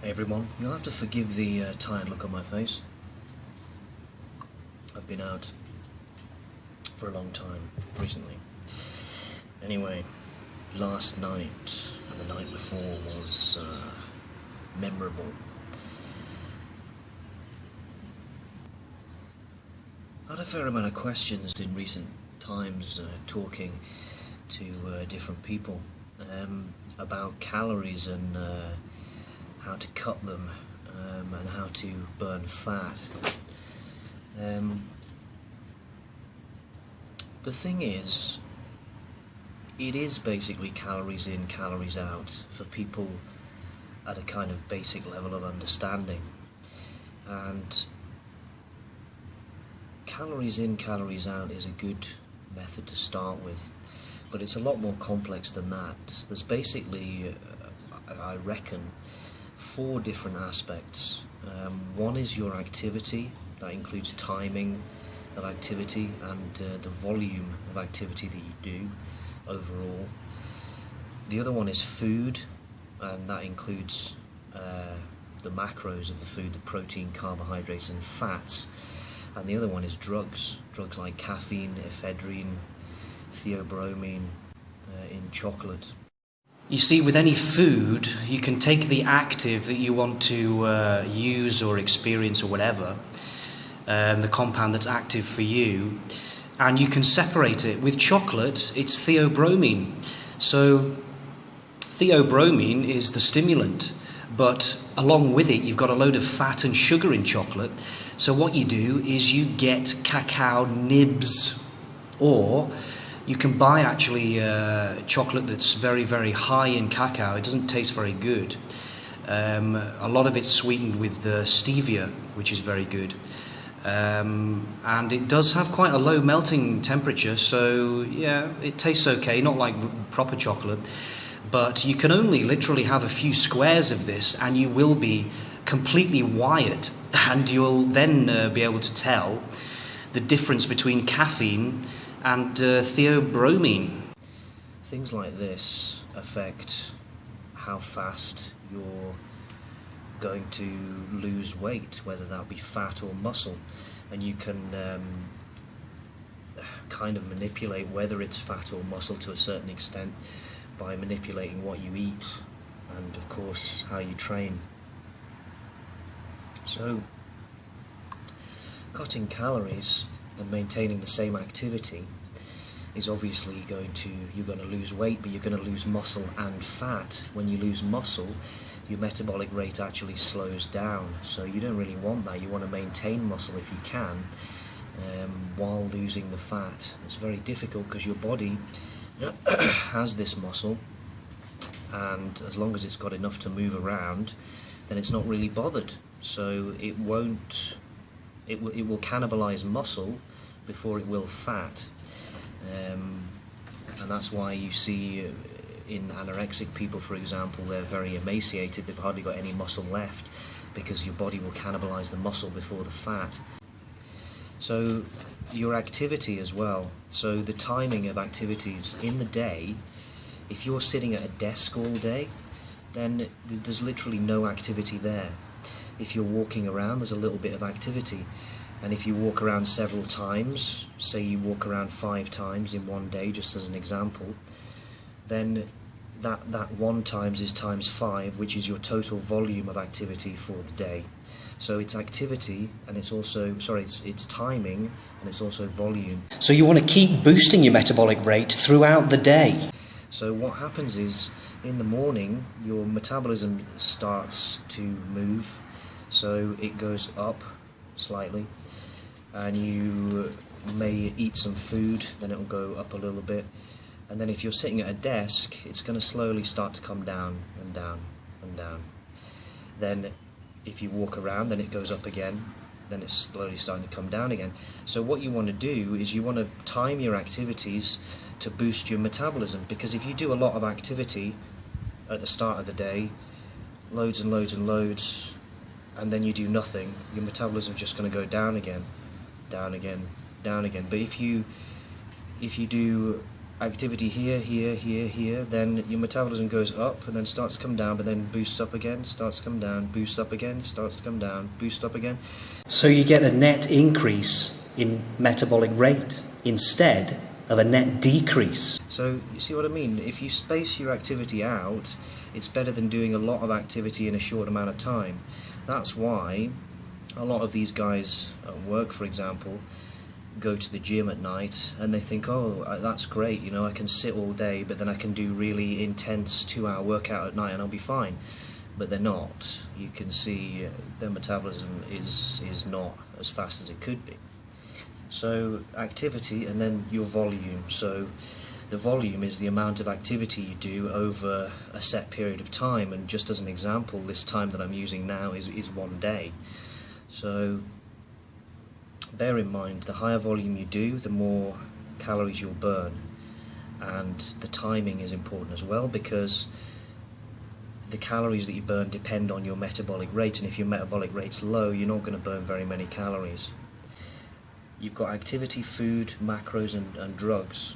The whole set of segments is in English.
Hey everyone, you'll have to forgive the tired look on my face. I've been out for a long time recently. Anyway, last night and the night before was memorable. I had a fair amount of questions in recent times talking to different people about calories and how to cut them and how to burn fat. The thing is, it is basically calories in, calories out for people at a kind of basic level of understanding. And calories in, calories out is a good method to start with, but it's a lot more complex than that. There's basically, I reckon, 4 different aspects. One is your activity. That includes timing of activity and the volume of activity that you do overall. The other one is food, and that includes the macros of the food, the protein, carbohydrates and fats. And the other one is drugs like caffeine, ephedrine, theobromine in chocolate. You see, with any food, you can take the active that you want to use or experience or whatever, the compound that's active for you, and you can separate it. With chocolate, it's theobromine. So theobromine is the stimulant, but along with it, you've got a load of fat and sugar in chocolate. So what you do is you get cacao nibs, or you can buy actually chocolate that's very, very high in cacao. It doesn't taste very good. A lot of it's sweetened with stevia, which is very good. And it does have quite a low melting temperature, so yeah, it tastes okay, not like proper chocolate. But you can only literally have a few squares of this and you will be completely wired, and you'll then be able to tell the difference between caffeine and theobromine. Things like this affect how fast you're going to lose weight, whether that be fat or muscle, and you can kind of manipulate whether it's fat or muscle to a certain extent by manipulating what you eat and of course how you train. So cutting calories and maintaining the same activity is obviously you're going to lose weight, but you're going to lose muscle and fat. When you lose muscle, your metabolic rate actually slows down, so you don't really want that. You want to maintain muscle if you can, while losing the fat. It's very difficult because your body has this muscle, and as long as it's got enough to move around, then it's not really bothered. So it will cannibalize muscle before it will fat. And that's why you see in anorexic people, for example, they're very emaciated, they've hardly got any muscle left, because your body will cannibalize the muscle before the fat. So your activity as well, so the timing of activities in the day. If you're sitting at a desk all day, then there's literally no activity there. If you're walking around, there's a little bit of activity. And if you walk around several times, say you walk around 5 times in one day, just as an example, then that 1 times is times 5, which is your total volume of activity for the day. So it's activity, and it's also, it's timing, and it's also volume. So you want to keep boosting your metabolic rate throughout the day. So what happens is, in the morning, your metabolism starts to move, so it goes up slightly, and you may eat some food, then it will go up a little bit, and then if you're sitting at a desk, it's going to slowly start to come down and down and down. Then if you walk around, then it goes up again, then it's slowly starting to come down again. So what you want to do is you want to time your activities to boost your metabolism, because if you do a lot of activity at the start of the day, loads and loads and loads, and then you do nothing, your metabolism is just going to go down again, down again, down again. But if you do activity here, here, here, here, then your metabolism goes up and then starts to come down, but then boosts up again, starts to come down, boosts up again, starts to come down, boosts up again. So you get a net increase in metabolic rate instead of a net decrease. So you see what I mean? If you space your activity out, it's better than doing a lot of activity in a short amount of time. That's why a lot of these guys at work, for example, go to the gym at night and they think, oh, that's great, you know, I can sit all day, but then I can do really intense 2-hour workout at night and I'll be fine. But they're not. You can see their metabolism is not as fast as it could be. So activity and then your volume. So the volume is the amount of activity you do over a set period of time, and just as an example, this time that I'm using now is 1 day. So bear in mind, the higher volume you do, the more calories you'll burn. And the timing is important as well, because the calories that you burn depend on your metabolic rate, and if your metabolic rate's low, you're not going to burn very many calories. You've got activity, food, macros and drugs.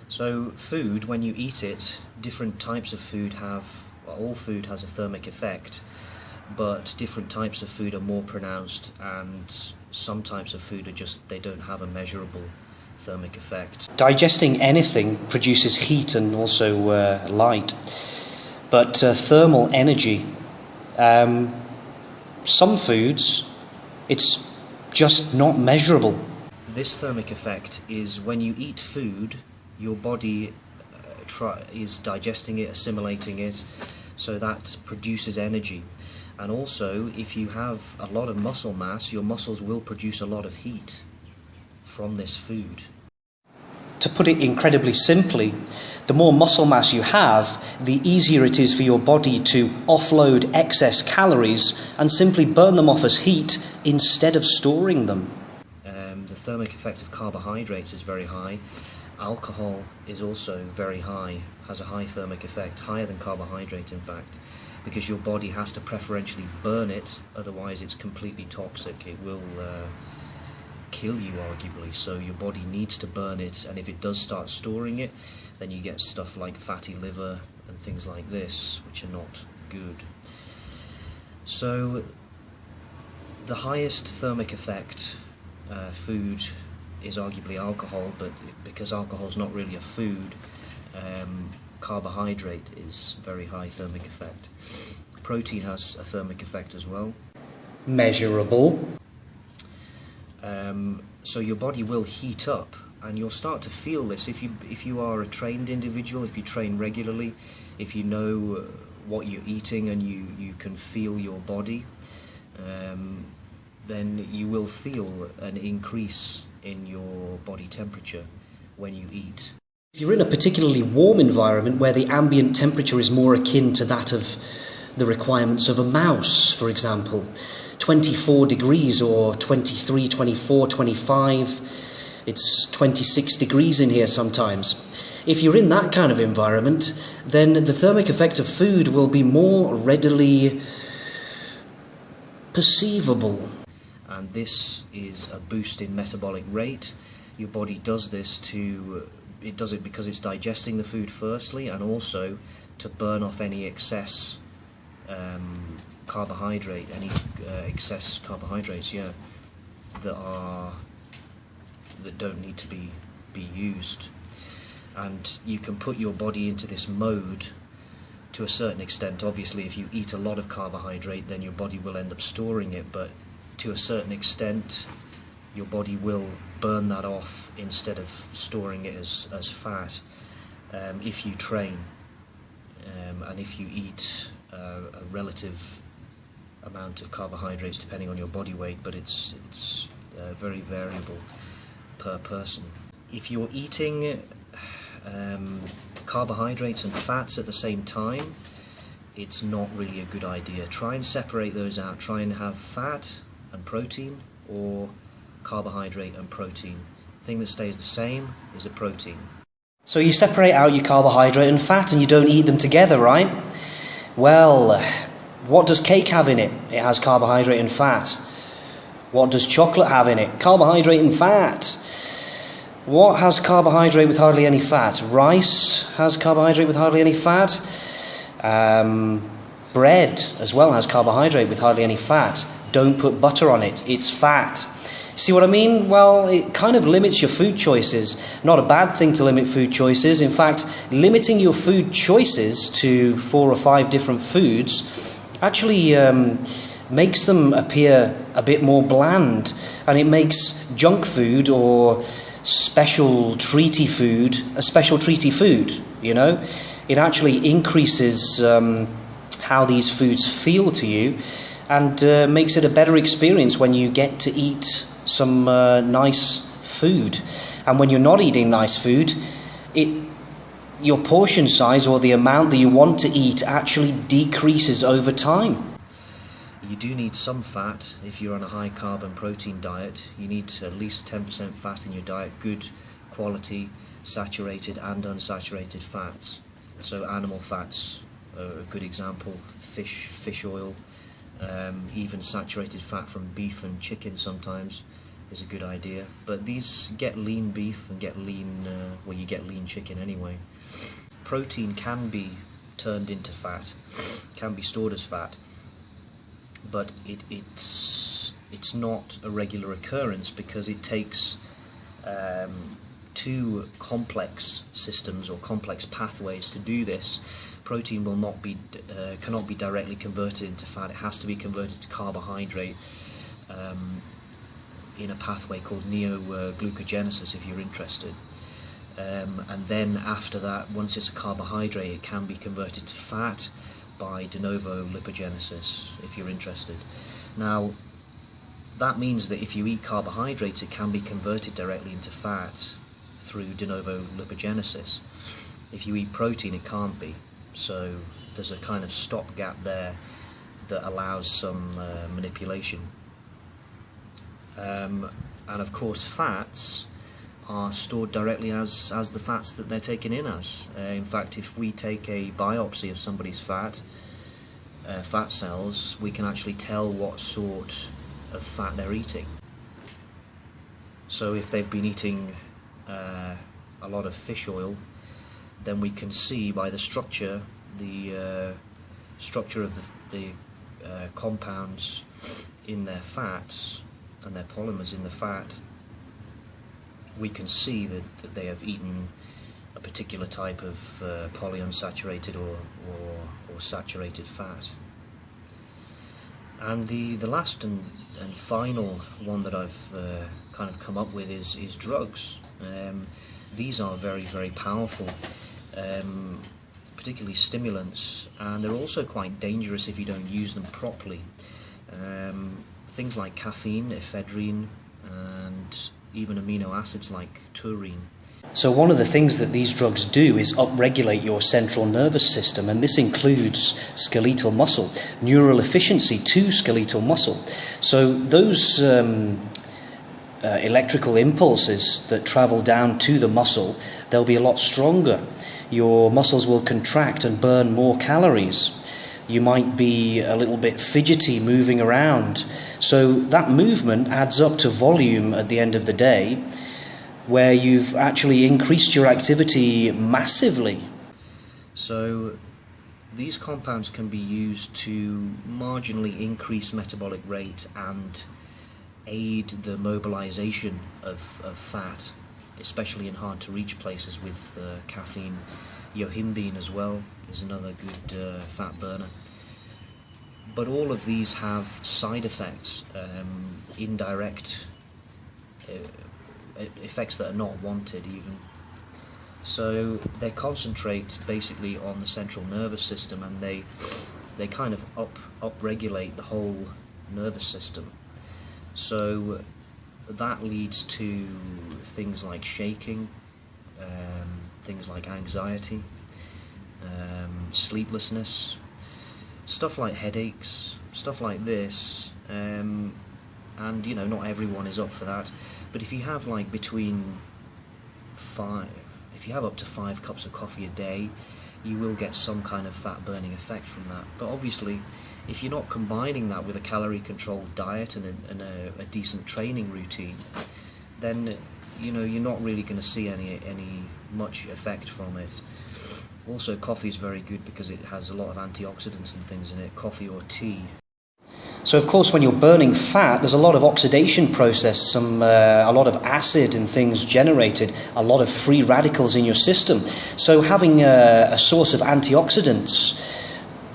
So food, when you eat it, different types of food all food has a thermic effect, but different types of food are more pronounced, and some types of food they don't have a measurable thermic effect. Digesting anything produces heat and also light, but thermal energy, some foods, it's just not measurable. This thermic effect is when you eat food, your body is digesting it, assimilating it, so that produces energy. And also, if you have a lot of muscle mass, your muscles will produce a lot of heat from this food. To put it incredibly simply, the more muscle mass you have, the easier it is for your body to offload excess calories and simply burn them off as heat instead of storing them. The thermic effect of carbohydrates is very high. Alcohol is also very high, has a high thermic effect, higher than carbohydrate in fact, because your body has to preferentially burn it, otherwise it's completely toxic. It will kill you arguably, so your body needs to burn it, and if it does start storing it, then you get stuff like fatty liver and things like this, which are not good. So the highest thermic effect food is arguably alcohol, but because alcohol is not really a food, carbohydrate is very high thermic effect. Protein has a thermic effect as well. Measurable. So your body will heat up, and you'll start to feel this if you are a trained individual, if you train regularly, if you know what you're eating and you can feel your body, then you will feel an increase in your body temperature when you eat. If you're in a particularly warm environment where the ambient temperature is more akin to that of the requirements of a mouse, for example, 24 degrees or 23, 24, 25, it's 26 degrees in here sometimes. If you're in that kind of environment, then the thermic effect of food will be more readily perceivable. And this is a boost in metabolic rate. Your body does this it does it because it's digesting the food firstly, and also to burn off any excess carbohydrate, any excess carbohydrates, that don't need to be used. And you can put your body into this mode to a certain extent. Obviously, if you eat a lot of carbohydrate, then your body will end up storing it, but to a certain extent, your body will burn that off instead of storing it as fat if you train, and if you eat a relative amount of carbohydrates depending on your body weight, but it's very variable per person. If you're eating carbohydrates and fats at the same time, it's not really a good idea. Try and separate those out. Try and have fat and protein, or carbohydrate and protein. The thing that stays the same is a protein. So you separate out your carbohydrate and fat and you don't eat them together, right? Well, what does cake have in it? It has carbohydrate and fat. What does chocolate have in it? Carbohydrate and fat. What has carbohydrate with hardly any fat? Rice has carbohydrate with hardly any fat. Bread as well has carbohydrate with hardly any fat. Don't put butter on it, it's fat. See what I mean? Well, it kind of limits your food choices. Not a bad thing to limit food choices. In fact, limiting your food choices to 4 or 5 different foods actually makes them appear a bit more bland, and it makes junk food or special treaty food a special treaty food, you know? It actually increases how these foods feel to you, and makes it a better experience when you get to eat some nice food. And when you're not eating nice food, your portion size, or the amount that you want to eat, actually decreases over time. You do need some fat if you're on a high carb and protein diet. You need at least 10% fat in your diet, good quality saturated and unsaturated fats. So animal fats are a good example, fish oil, even saturated fat from beef and chicken sometimes is a good idea. But these get lean beef and get lean, you get lean chicken anyway. Protein can be turned into fat, can be stored as fat, but it's not a regular occurrence because it takes 2 complex systems or complex pathways to do this. Protein cannot be directly converted into fat. It has to be converted to carbohydrate in a pathway called neoglucogenesis, if you're interested. And then after that, once it's a carbohydrate, it can be converted to fat by de novo lipogenesis, if you're interested. Now, that means that if you eat carbohydrates, it can be converted directly into fat through de novo lipogenesis. If you eat protein, it can't be. So there's a kind of stopgap there that allows some manipulation. And of course, fats are stored directly as the fats that they're taken in as. In fact, if we take a biopsy of somebody's fat cells, we can actually tell what sort of fat they're eating. So if they've been eating a lot of fish oil, then we can see by the structure of the compounds in their fats and their polymers in the fat, we can see that they have eaten a particular type of polyunsaturated or saturated fat. And the last and final one that I've kind of come up with is drugs. These are very, very powerful, particularly stimulants, and they're also quite dangerous if you don't use them properly. Things like caffeine, ephedrine, and even amino acids like taurine. So one of the things that these drugs do is upregulate your central nervous system, and this includes skeletal muscle, neural efficiency to skeletal muscle. So those electrical impulses that travel down to the muscle, they'll be a lot stronger. Your muscles will contract and burn more calories. You might be a little bit fidgety moving around. So that movement adds up to volume at the end of the day, where you've actually increased your activity massively. So these compounds can be used to marginally increase metabolic rate and aid the mobilization of fat, especially in hard to reach places with caffeine. Yohimbine as well is another good fat burner. But all of these have side effects, indirect effects that are not wanted even. So they concentrate basically on the central nervous system, and they kind of upregulate the whole nervous system. So that leads to things like shaking, things like anxiety, sleeplessness, stuff like headaches, stuff like this, and not everyone is up for that. But if you have like if you have up to 5 cups of coffee a day, you will get some kind of fat burning effect from that. But obviously, if you're not combining that with a calorie controlled diet and a decent training routine, then you know, you're not really going to see any much effect from it. Also, coffee is very good because it has a lot of antioxidants and things in it, coffee or tea. So of course when you're burning fat, there's a lot of oxidation process, a lot of acid and things generated, a lot of free radicals in your system. So having a source of antioxidants,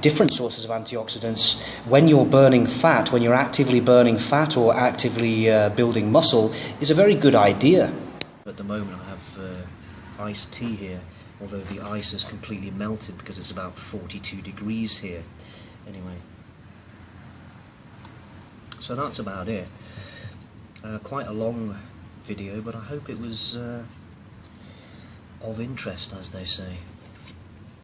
different sources of antioxidants, when you're burning fat, when you're actively burning fat or actively building muscle, is a very good idea. At the moment I have iced tea here, although the ice is completely melted because it's about 42 degrees here. Anyway, so that's about it. Quite a long video, but I hope it was of interest, as they say.